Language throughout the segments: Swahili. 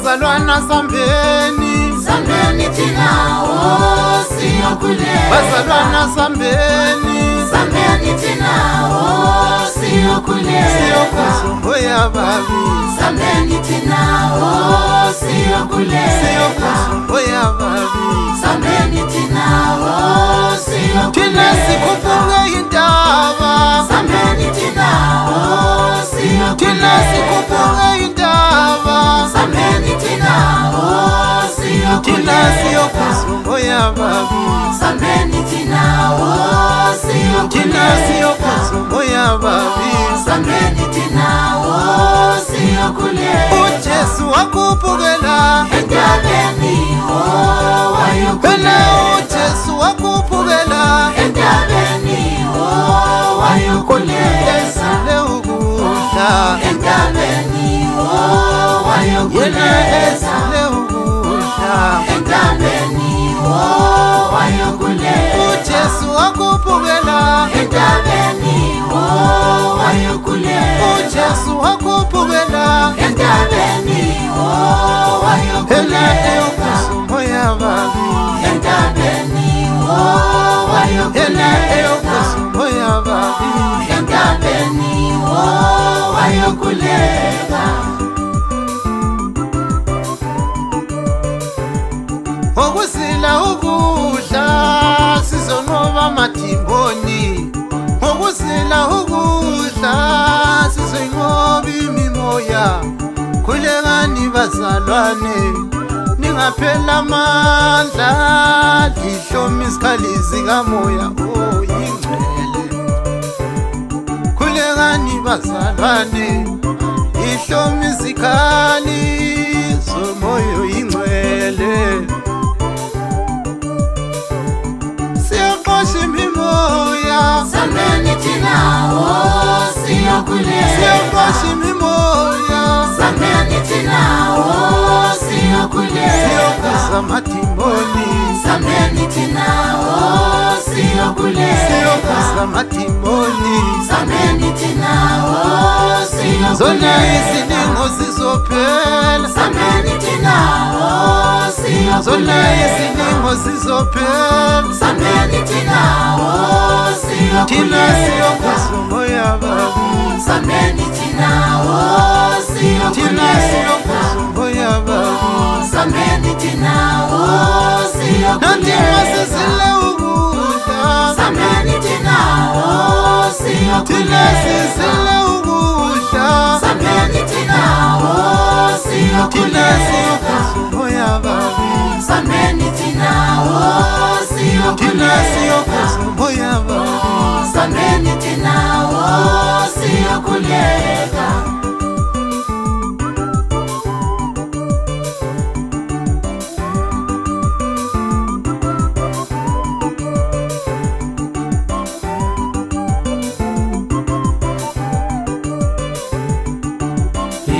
bazalwana sambeni, sambeni tinawo siyokulela. bazalwana sambeni, sambeni tinawo siyokulela. siyokusoya babi, sambeni tinawo siyokulela. siyokusoya babi, sambeni tinawo siyokulela. thina sikhuphuke intaba, sambeni tinawo siyokulela. thina sikhuphuke intaba, sambeni tinawo siyokulela. thina siyokusoya babi, sambeni tinawo siyokulela. thina siyokusoya babi, sambeni tinawo siyokulela. uJesu wakuphukela entabeni phela, wayokulela. uJesu wakuphukela entabeni wayokulela. ezile ukudla, entabeni yena wayokulela. ezile ukudla, entabeni wayokulela. uJesu wakuphukela, entabeni wayokulela. uJesu wakuphukela entabeni phela wayokulela. eyokusoya babi, entabeni phela wayokulela. eyokusoya babi, entabeni wayokulela. ngokusila ukudla sizonqoba mathimboni, ngokusila ukudla sizoyinqoba imimoya. Khulekani bazalwane, ningaphela amandla, lihlome isikhali zikamoya oyingcwele. Khulekani bazalwane, lihlome isikhali zomoya oyingcwele. Siyoqosha imimoya, sambeni tinawo siyokulela. siyoqosha imimoya, sambeni tinawo siyokulela. siyokuza mathimboni, sambeni tinawo siyokulela. siyokuza mathimboni. sambeni tinawo Zona siyokulela. izilingo zizophela, sambeni tinawo zona siyokulela. izilingo zizophela, sambeni tinawo thina siyokulela. siyokusoya babi, sambeni tinawo thina siyokulela. siyokusoya babi. sambeni tinawo Nathi siyokulela. masizile ukudla, sambeni tinawo thina siyokulela. sizile ukudla, sambeni tinawo thina siyokulela. siyokusoya babi, sambeni tinawo thina siyokulela. siyokusoya babi. sambeni tinawo siyokulela.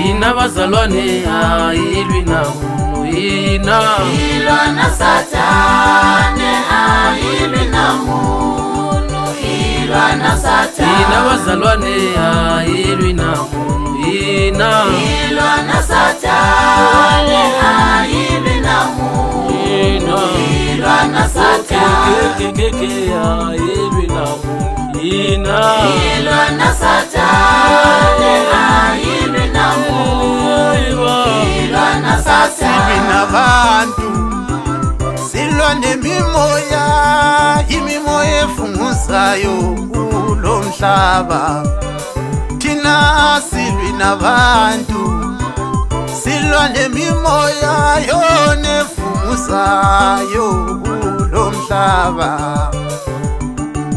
Ina bazalwane ayilwi na muntu ina, ilwa na satane ayilwi na muntu. ilwa na satane. ina bazalwane ayilwi na muntu ina, ilwa na satane ayilwi na muntu. ilwa na satane. keke ayilwi na muntu ina, ilwa na satane ayilwi na muntu. ilwa na satane. Silwi nabantu, silwa nemimoya, imimoya efunguzayo kulo mhlaba. Thina silwi nabantu, silwa nemimoya yona efunguzayo kulo mhlaba.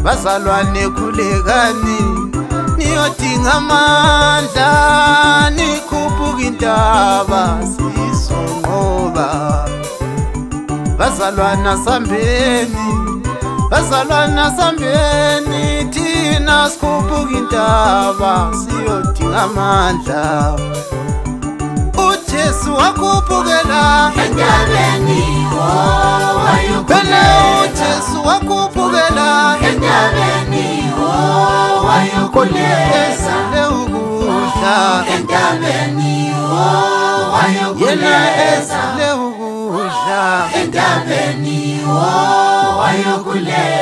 Bazalwane khulekani, niyodinga amandla, nikhuphuke intaba sizonqoba. Bazalwana sambeni, bazalwana sambeni, thina sikhuphuke intaba siyodinga amandla. uJesu wakhuphukela entabeni phela, wayokulela. uJesu wakhuphukela entabeni wayokulela. ezile ukudla, entabeni wayokuleza ezile ukudla entabeni wo wayokuleza